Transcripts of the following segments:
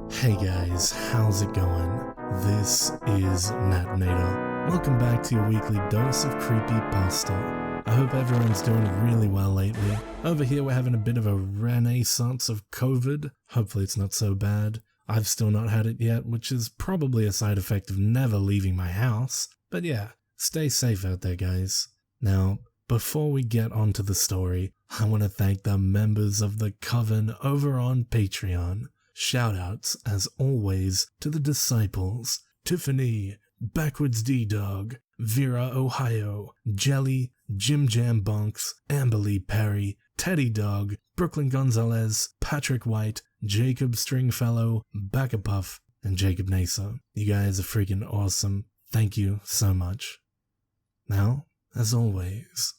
Hey guys, how's it going? This is Natinator. Welcome back to your weekly dose of creepypasta. I hope everyone's doing really well lately. Over here we're having a bit of a renaissance of COVID. Hopefully it's not so bad. I've still not had it yet, which is probably a side effect of never leaving my house. But yeah, stay safe out there guys. Now, before we get onto the story, I want to thank the members of the Coven over on Patreon. Shoutouts, as always, to the Disciples, Tiffany, Backwards D-Dog, Vera Ohio, Jelly, Jim Jam Bonks, Amberly Perry, Teddy Dog, Brooklyn Gonzalez, Patrick White, Jacob Stringfellow, Backapuff, and Jacob Nasa. You guys are freaking awesome. Thank you so much. Now, as always,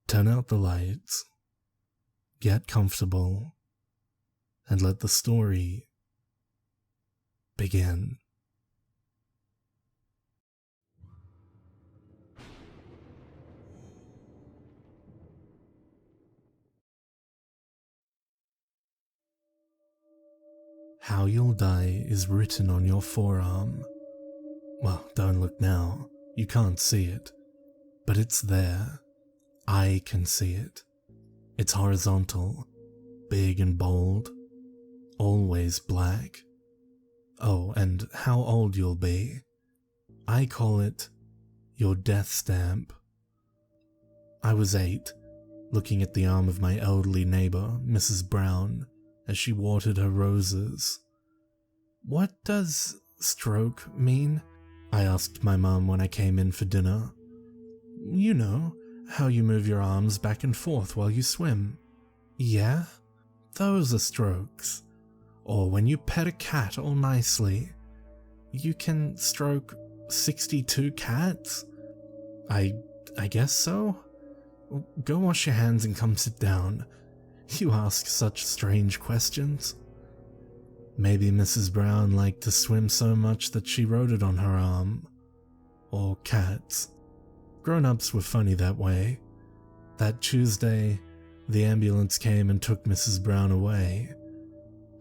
turn out the lights, get comfortable, and let the story begin. How you'll die is written on your forearm. Well, don't look now. You can't see it. But it's there. I can see it. It's horizontal, big and bold. Always black. Oh, and how old you'll be. I call it your death stamp. I was 8, looking at the arm of my elderly neighbor, Mrs. Brown, as she watered her roses. What does stroke mean? I asked my mum when I came in for dinner. You know, how you move your arms back and forth while you swim. Yeah? Those are strokes. Or when you pet a cat all nicely. You can stroke 62 cats? I guess so? Go wash your hands and come sit down. You ask such strange questions. Maybe Mrs. Brown liked to swim so much that she wrote it on her arm. Or cats. Grown-ups were funny that way. That Tuesday, the ambulance came and took Mrs. Brown away.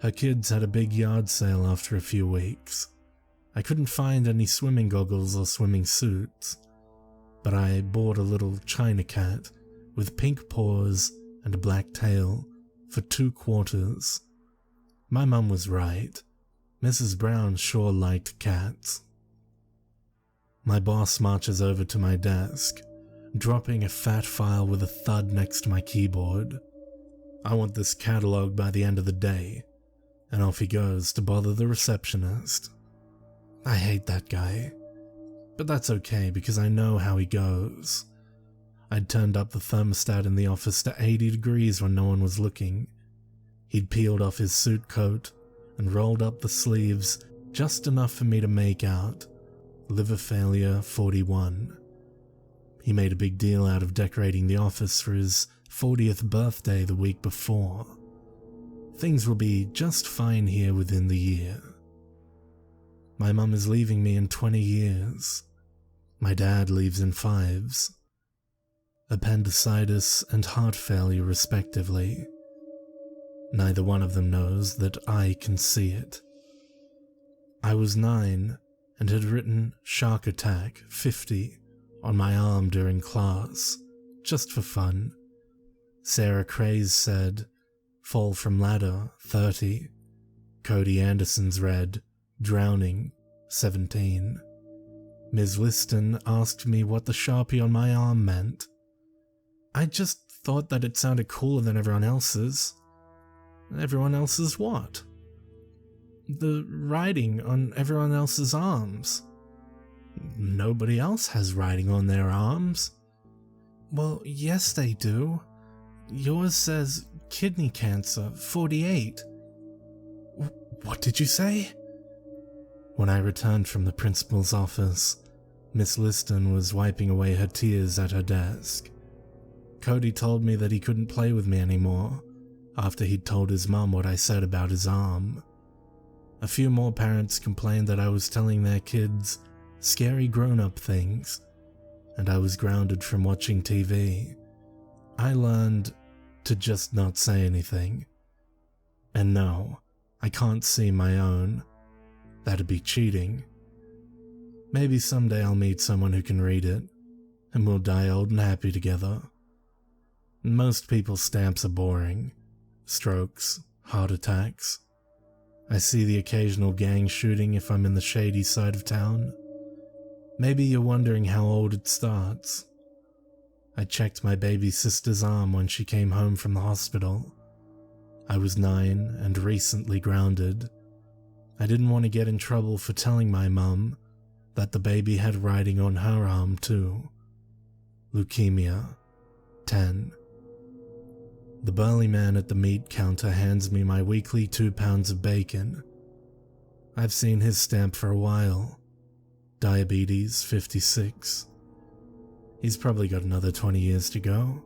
Her kids had a big yard sale after a few weeks. I couldn't find any swimming goggles or swimming suits, but I bought a little china cat with pink paws and a black tail for $2. My mum was right. Mrs. Brown sure liked cats. My boss marches over to my desk, dropping a fat file with a thud next to my keyboard. I want this catalog by the end of the day. And off he goes to bother the receptionist. I hate that guy. But that's okay because I know how he goes. I'd turned up the thermostat in the office to 80 degrees when no one was looking. He'd peeled off his suit coat and rolled up the sleeves just enough for me to make out. Liver failure 41. He made a big deal out of decorating the office for his 40th birthday the week before. Things will be just fine here within the year. My mum is leaving me in 20 years. My dad leaves in 5s. Appendicitis and heart failure respectively. Neither one of them knows that I can see it. I was 9 and had written Shark Attack 50 on my arm during class, just for fun. Sarah Craze said, Fall from Ladder, 30. Cody Anderson's read, Drowning, 17. Ms. Liston asked me what the Sharpie on my arm meant. I just thought that it sounded cooler than everyone else's. Everyone else's what? The writing on everyone else's arms. Nobody else has writing on their arms. Well, yes they do. Yours says kidney cancer, 48. What did you say? When I returned from the principal's office, Miss Liston was wiping away her tears at her desk. Cody told me that he couldn't play with me anymore after he'd told his mum what I said about his arm. A few more parents complained that I was telling their kids scary grown-up things, and I was grounded from watching TV. I learned to just not say anything. And no, I can't see my own. That'd be cheating. Maybe someday I'll meet someone who can read it, and we'll die old and happy together. Most people's stamps are boring. Strokes, heart attacks. I see the occasional gang shooting if I'm in the shady side of town. Maybe you're wondering how old it starts. I checked my baby sister's arm when she came home from the hospital. I was 9 and recently grounded. I didn't want to get in trouble for telling my mum that the baby had writing on her arm too. Leukemia, 10. The burly man at the meat counter hands me my weekly 2 pounds of bacon. I've seen his stamp for a while. Diabetes, 56. He's probably got another 20 years to go.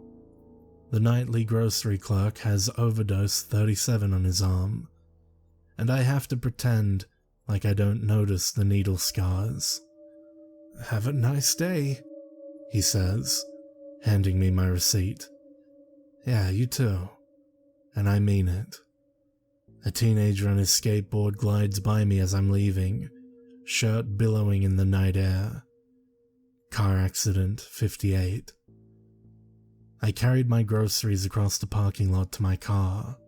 The nightly grocery clerk has overdose 37 on his arm, and I have to pretend like I don't notice the needle scars. "Have a nice day," he says, handing me my receipt. "Yeah, you too." And I mean it. A teenager on his skateboard glides by me as I'm leaving, shirt billowing in the night air. Car accident, 58. I carried my groceries across the parking lot to my car.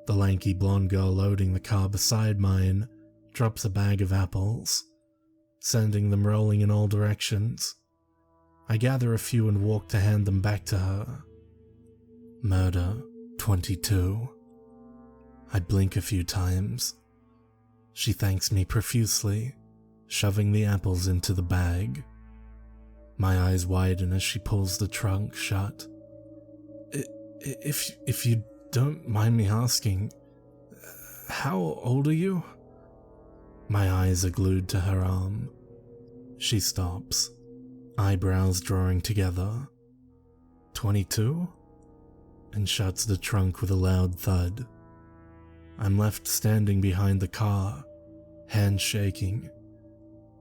The lanky blonde girl loading the car beside mine drops a bag of apples, sending them rolling in all directions. I gather a few and walk to hand them back to her. Murder, 22. I blink a few times. She thanks me profusely, shoving the apples into the bag. My eyes widen as she pulls the trunk shut. If you don't mind me asking, how old are you?" My eyes are glued to her arm. She stops, eyebrows drawing together. 22? And shuts the trunk with a loud thud. I'm left standing behind the car, hands shaking.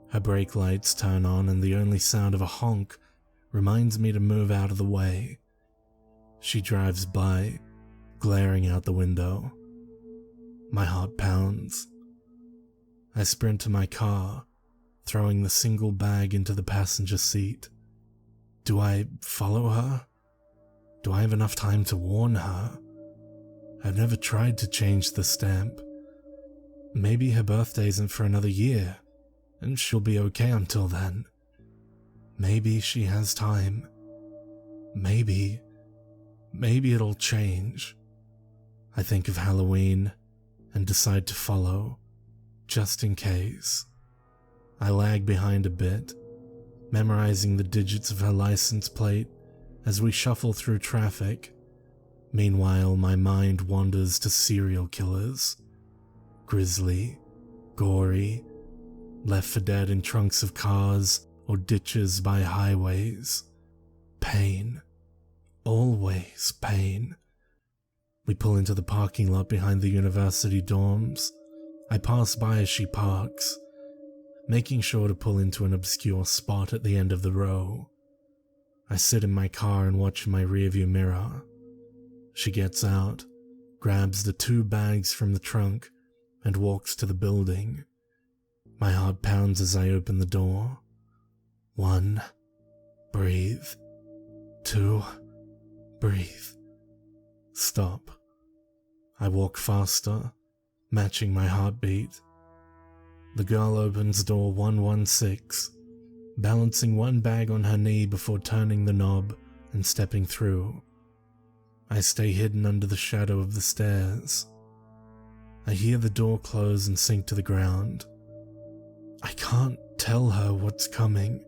Her brake lights turn on and the only sound of a honk reminds me to move out of the way. She drives by, glaring out the window. My heart pounds. I sprint to my car, throwing the single bag into the passenger seat. Do I follow her? Do I have enough time to warn her? I've never tried to change the stamp. Maybe her birthday isn't for another year, and she'll be okay until then. Maybe she has time. Maybe it'll change. I think of Halloween and decide to follow, just in case. I lag behind a bit, memorizing the digits of her license plate as we shuffle through traffic. Meanwhile, my mind wanders to serial killers. Grisly, gory, left for dead in trunks of cars or ditches by highways. Pain. Always pain. We pull into the parking lot behind the university dorms. I pass by as she parks, making sure to pull into an obscure spot at the end of the row. I sit in my car and watch my rearview mirror. She gets out, grabs the 2 bags from the trunk, and walks to the building. My heart pounds as I open the door. 1. Breathe. 2. Breathe. Stop. I walk faster, matching my heartbeat. The girl opens door 116, balancing one bag on her knee before turning the knob and stepping through. I stay hidden under the shadow of the stairs. I hear the door close and sink to the ground. I can't tell her what's coming.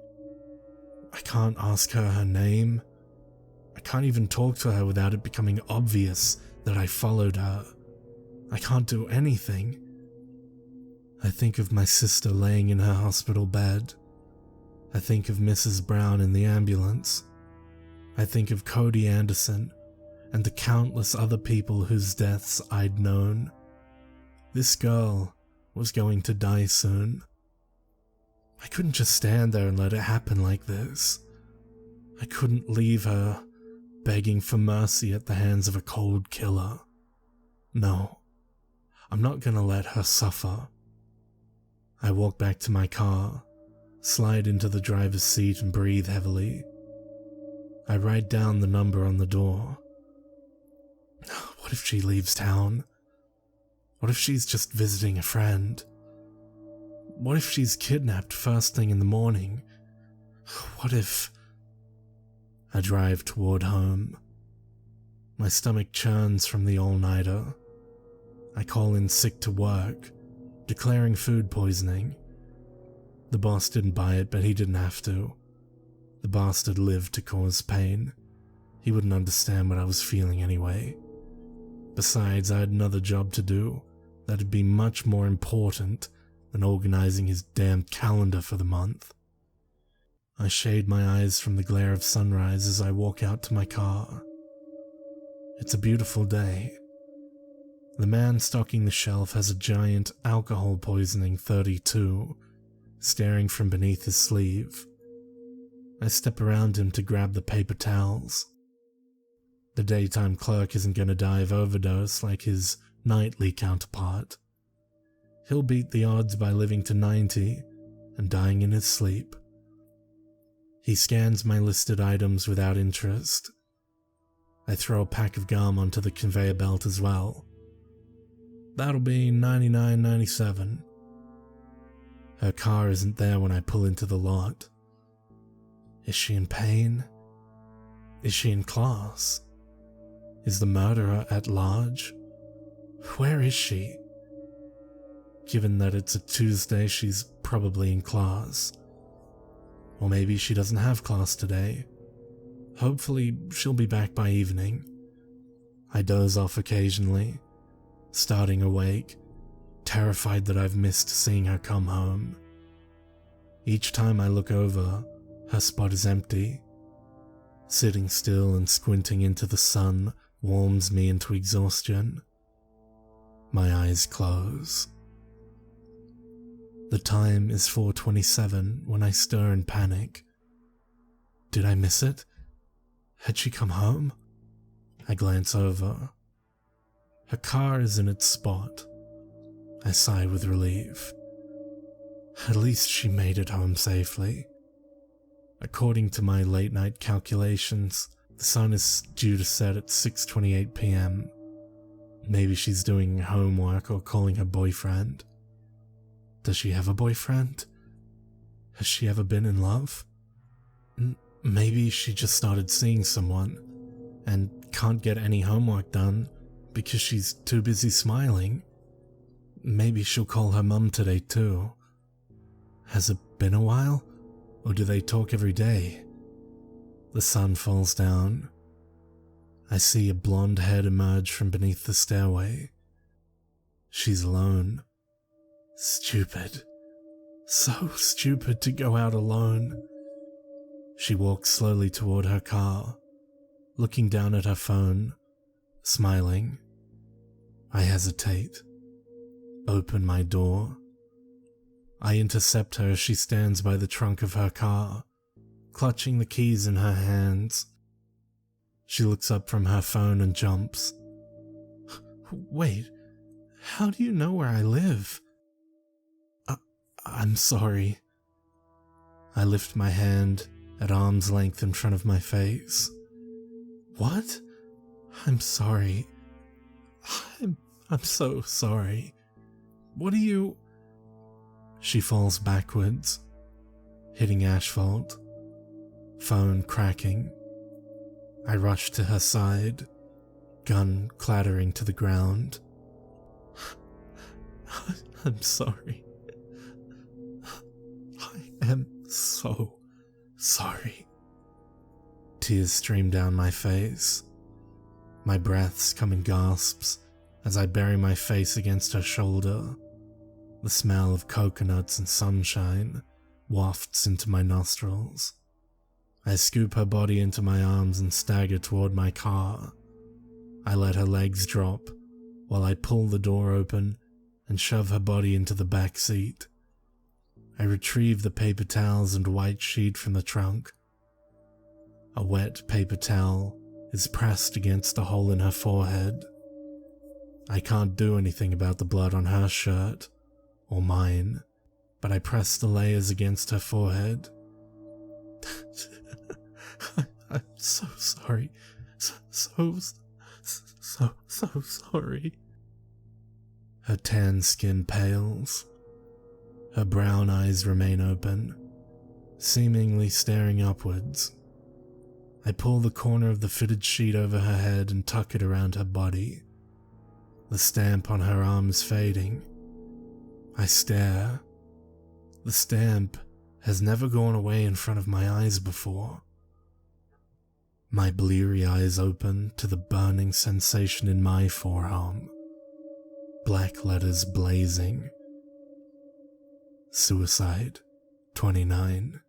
I can't ask her her name. I can't even talk to her without it becoming obvious that I followed her. I can't do anything. I think of my sister laying in her hospital bed. I think of Mrs. Brown in the ambulance. I think of Cody Anderson and the countless other people whose deaths I'd known. This girl was going to die soon. I couldn't just stand there and let it happen like this. I couldn't leave her begging for mercy at the hands of a cold killer. No, I'm not gonna let her suffer. I walk back to my car, slide into the driver's seat and breathe heavily. I write down the number on the door. What if she leaves town? What if she's just visiting a friend? What if she's kidnapped first thing in the morning? What if... I drive toward home. My stomach churns from the all-nighter. I call in sick to work, declaring food poisoning. The boss didn't buy it, but he didn't have to. The bastard lived to cause pain. He wouldn't understand what I was feeling anyway. Besides, I had another job to do that'd be much more important than organizing his damn calendar for the month. I shade my eyes from the glare of sunrise as I walk out to my car. It's a beautiful day. The man stocking the shelf has a giant alcohol poisoning 32 staring from beneath his sleeve. I step around him to grab the paper towels. The daytime clerk isn't gonna die of overdose like his nightly counterpart. He'll beat the odds by living to 90 and dying in his sleep. He scans my listed items without interest. I throw a pack of gum onto the conveyor belt as well. That'll be $99.97. Her car isn't there when I pull into the lot. Is she in pain? Is she in class? Is the murderer at large? Where is she? Given that it's a Tuesday, she's probably in class. Or maybe she doesn't have class today. Hopefully, she'll be back by evening. I doze off occasionally, starting awake, terrified that I've missed seeing her come home. Each time I look over, her spot is empty. Sitting still and squinting into the sun warms me into exhaustion. My eyes close. The time is 4:27 when I stir in panic. Did I miss it? Had she come home? I glance over. Her car is in its spot. I sigh with relief. At least she made it home safely. According to my late-night calculations, the sun is due to set at 6:28 p.m. Maybe she's doing homework or calling her boyfriend. Does she have a boyfriend? Has she ever been in love? Maybe she just started seeing someone and can't get any homework done because she's too busy smiling. Maybe she'll call her mum today too. Has it been a while? Or do they talk every day? The sun falls down. I see a blonde head emerge from beneath the stairway. She's alone. Stupid. So stupid to go out alone. She walks slowly toward her car, looking down at her phone, smiling. I hesitate. Open my door. I intercept her as she stands by the trunk of her car, clutching the keys in her hands. She looks up from her phone and jumps. Wait, how do you know where I live? I'm sorry. I lift my hand at arm's length in front of my face. What? I'm sorry. I'm so sorry. What are you... She falls backwards, hitting asphalt, phone cracking. I rush to her side, gun clattering to the ground. I'm sorry. I am so sorry. Tears stream down my face. My breaths come in gasps as I bury my face against her shoulder. The smell of coconuts and sunshine wafts into my nostrils. I scoop her body into my arms and stagger toward my car. I let her legs drop while I pull the door open and shove her body into the back seat. I retrieve the paper towels and white sheet from the trunk. A wet paper towel is pressed against a hole in her forehead. I can't do anything about the blood on her shirt, or mine, but I press the layers against her forehead. I'm so sorry. So sorry. Her tan skin pales. Her brown eyes remain open, seemingly staring upwards. I pull the corner of the fitted sheet over her head and tuck it around her body. The stamp on her arm is fading. I stare. The stamp has never gone away in front of my eyes before. My bleary eyes open to the burning sensation in my forearm. Black letters blazing. Suicide 29.